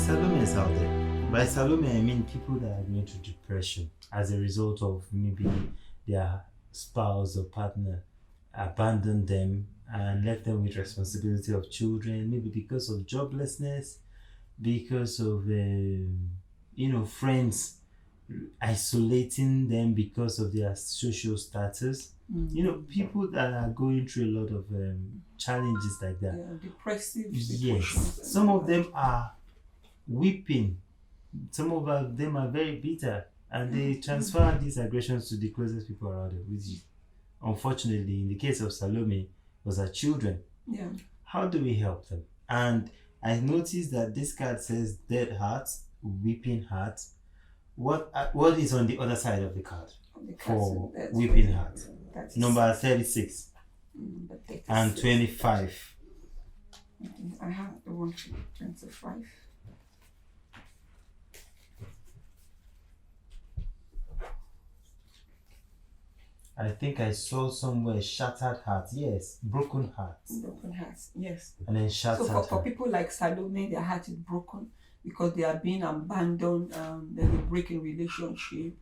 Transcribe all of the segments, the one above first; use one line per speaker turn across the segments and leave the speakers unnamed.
Salomes out there. By Salome, I mean people that are going through depression as a result of maybe their spouse or partner abandoned them and left them with responsibility of children, maybe because of joblessness, because of friends isolating them because of their social status. People that are going through a lot of challenges like that.
Yeah, depressive
Yes,
situations.
some of them are weeping. Some of them are very bitter, and they transfer these aggressions to the closest people around them, which unfortunately, in the case of Salome, was her children.
Yeah.
How do we help them? And I noticed that this card says dead hearts, weeping hearts. What is on the other side of the card for weeping heart? Number 36 and 25.
I have the one for 25.
I think I saw somewhere shattered heart. Yes, broken hearts.
Broken hearts, yes.
And then shattered
So for people like Salome, their heart is broken because they are being abandoned, there's a break in relationship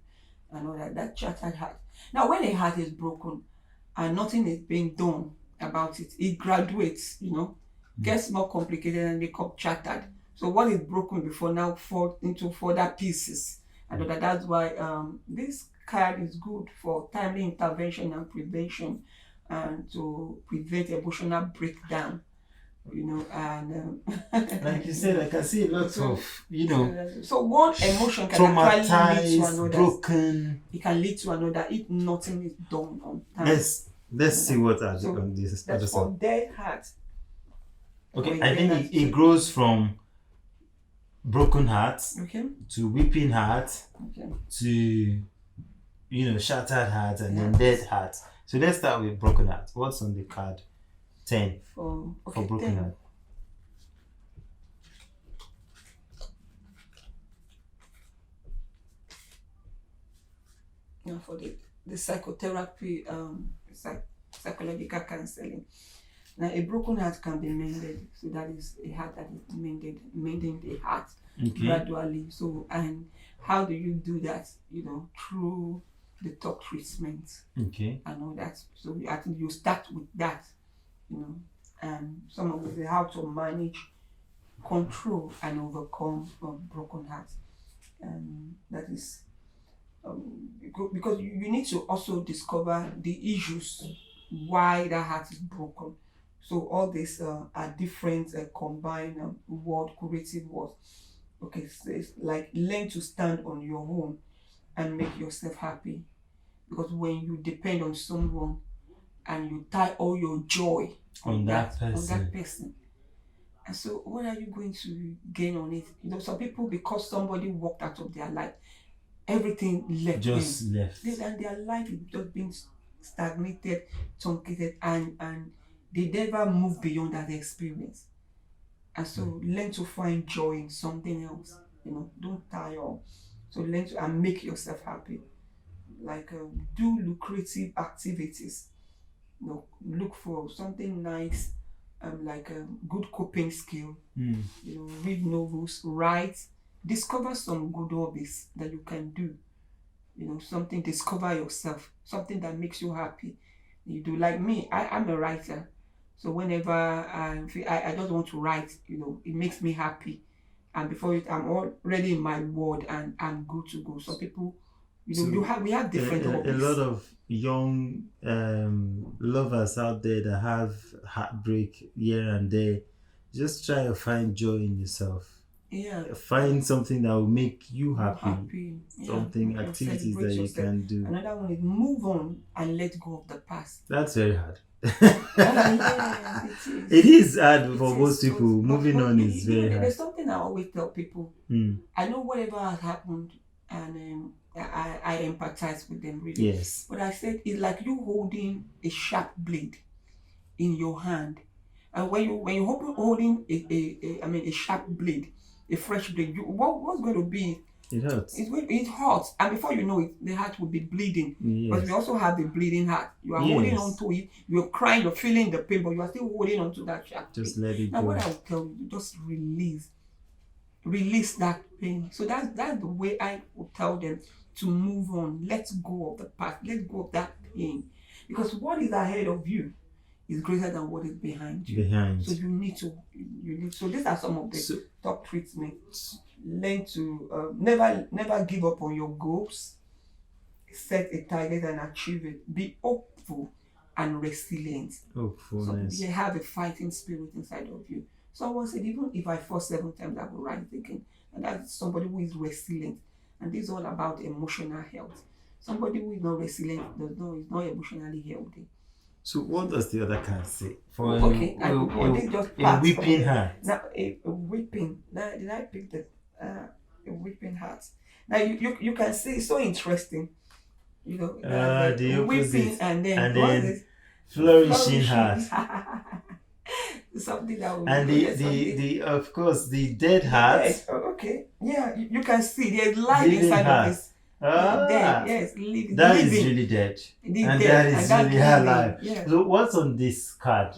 and all that. That shattered heart. Now, when a heart is broken and nothing is being done about it, it graduates, gets more complicated and becomes shattered. So what is broken before now falls into further pieces. And that's why this card is good for timely intervention and prevention and to prevent emotional breakdown. And
like you said, I can see lots of
so one emotion can actually lead to another.
Broken.
It can lead to another if nothing is done on time.
Let's see what are on this.
That's for dead heart.
Okay, I think it grows from broken hearts to weeping heart to shattered heart and then dead heart. So let's start with broken heart. What's on the card? 10 for broken
10.
heart.
Now for the psychotherapy, psychological counselling. Now a broken heart can be mended. So that is a heart that is mending the heart gradually. So, and how do you do that? Through the talk treatment. And all that. So I think you start with that. And some of the how to manage, control, and overcome broken hearts. And that is because you need to also discover the issues why that heart is broken. So all these are different combined creative words. Okay, so it's like learn to stand on your own and make yourself happy. Because when you depend on someone and you tie all your joy on that person, and so what are you going to gain on it? Some people, because somebody walked out of their life, everything left.
Just left.
And their life is just being stagnated, truncated, and they never move beyond that experience. And so learn to find joy in something else. Don't tire. So learn to and make yourself happy. Like do lucrative activities. Look for something nice, like a good coping skill. Read novels, write, discover some good hobbies that you can do. Something, discover yourself, something that makes you happy. You do like me. I'm a writer, so whenever I just want to write, it makes me happy. And before it, I'm already in my world and I'm good to go. Some people. We have different hobbies.
A lot of young lovers out there that have heartbreak here and there. Just try to find joy in yourself.
Yeah.
Find something that will make you happy. Something, activities that you can do.
Another one is move on and let go of the past.
That's very hard.
It
is hard for most people. Moving on is very hard.
There's something I always tell people. I know whatever has happened and I empathize with them really.
Yes.
But I said it's like you holding a sharp blade in your hand, and when you holding a sharp blade, a fresh blade, what's going to be?
It hurts.
It hurts, and before you know it, the heart will be bleeding.
Yes.
But we also have the bleeding heart. You are holding on to it. You're crying. You're feeling the pain, but you are still holding on to that sharp.
Just let it
now,
go.
What I will tell you, just release. release that pain. So that's the way I would tell them to move on. Let go of the past. Let go of that pain, because what is ahead of you is greater than what is behind you. So you need to. So these are some of the top treatments. Learn to never give up on your goals. Set a target and achieve it. Be hopeful and resilient.
Hopefulness.
So you have a fighting spirit inside of you. Someone said, even if I fall 7 times, I will rise again. And that's somebody who is resilient. And this is all about emotional health. Somebody who is not resilient is not emotionally healthy.
So what does the other card say? For
a
weeping heart.
Now, a weeping. Now, did I pick a weeping heart? Now you can see it's so interesting. The weeping and then
flourishing heart.
Something that will
and the of course the dead heart.
Okay, yeah, you can see there's life inside of this. Dead, yes,
that is really dead, and that is really alive. Yeah. So what's on this card?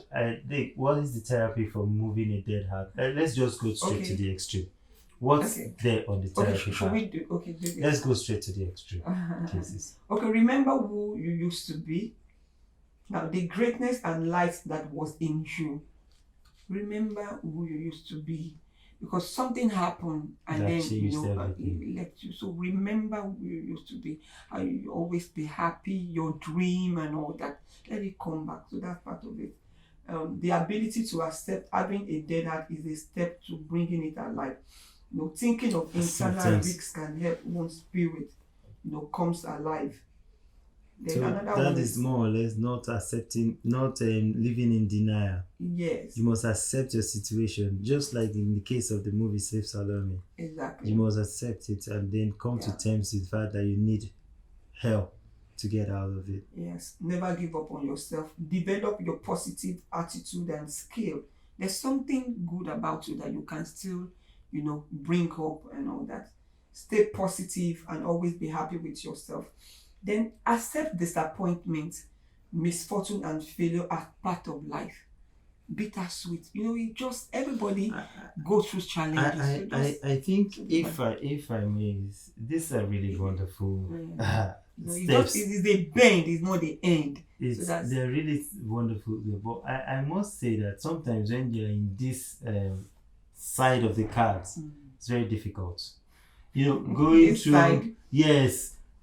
What is the therapy for moving a dead heart? Let's just go straight to the extreme. What's there on the therapy card? Let's go straight to the extreme cases.
Okay, remember who you used to be. Now, the greatness and light that was in you. Remember who you used to be, because something happened and then it left you. So remember who you used to be. How you always be happy, your dream and all that. Let it come back. So that's part of it. The ability to accept having a dead heart is a step to bringing it alive. Thinking of internal risks can help one's spirit, comes alive.
So that is more or less not accepting, not living in denial.
Yes.
You must accept your situation, just like in the case of the movie Save Salome.
Exactly.
You must accept it and then come to terms with the fact that you need help to get out of it.
Yes. Never give up on yourself. Develop your positive attitude and skill. There's something good about you that you can still, bring up and all that. Stay positive and always be happy with yourself. Then accept disappointment, misfortune and failure as part of life. Bittersweet. Everybody goes through challenges.
I think if I may, these are really wonderful
steps. It is a bend, it's not the end.
They're really wonderful. But I must say that sometimes when you're in this side of the cards, it's very difficult. Going through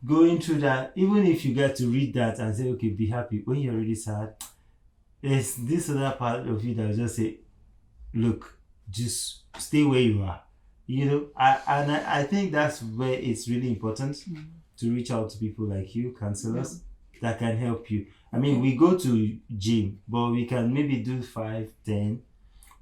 going through that, even if you get to read that and say, okay, be happy, when you're really sad, there's this other part of you that will just say, look, just stay where you are. I think that's where it's really important to reach out to people like you, counselors, that can help you. I mean, we go to gym, but we can maybe do 5, 10.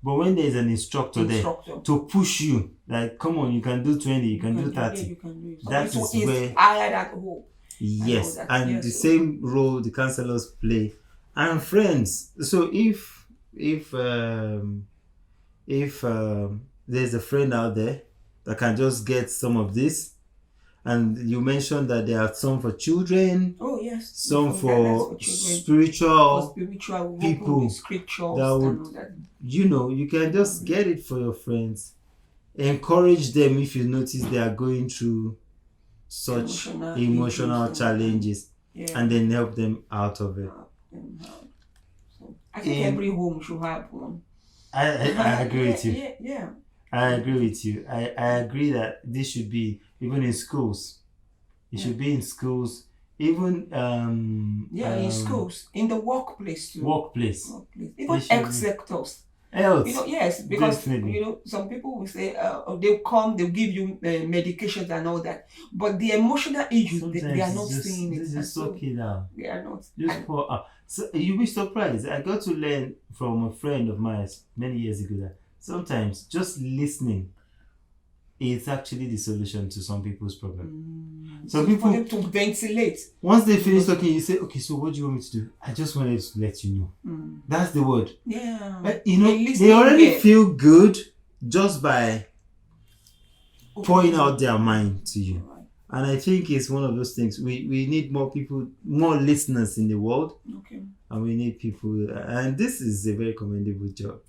But when there's an instructor there to push you, like, come on, you can do 20, you can do 30.
You can do it.
That is where
that whole.
Yes, and the same role the counselors play, and friends. So if there's a friend out there that can just get some of this, and you mentioned that there are some for children.
Oh yes.
Some for spiritual people
that
would, you can just get it for your friends. Encourage them if you notice they are going through such emotional challenges, and then help them out of it.
I think every home should have one.
I agree with you.
Yeah.
I agree with you. I agree that this should be even in schools. It should be in schools, even
in schools, in the workplace too.
Workplace.
Even health sectors.
Health.
Yes, because
definitely.
Some people will say they'll give you medications and all that, but the emotional issues they are not seeing it.
This is so key now.
They are not.
Just pour out. So you'll be surprised. I got to learn from a friend of mine many years ago that sometimes just listening is actually the solution to some people's problem.
Some people for them to ventilate.
Once they finish talking, you say, okay, so what do you want me to do? I just wanted to let you know. That's the word.
Yeah.
But, they already feel good just by pouring out their mind to you. Right. And I think it's one of those things. We need more people, more listeners in the world.
Okay.
And we need people. And this is a very commendable job.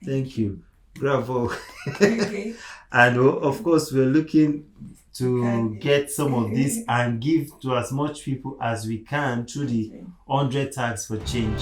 Thank you. Bravo.
Okay.
And of course, we're looking to
Okay.
get some of this and give to as much people as we can through the 100 tags for change.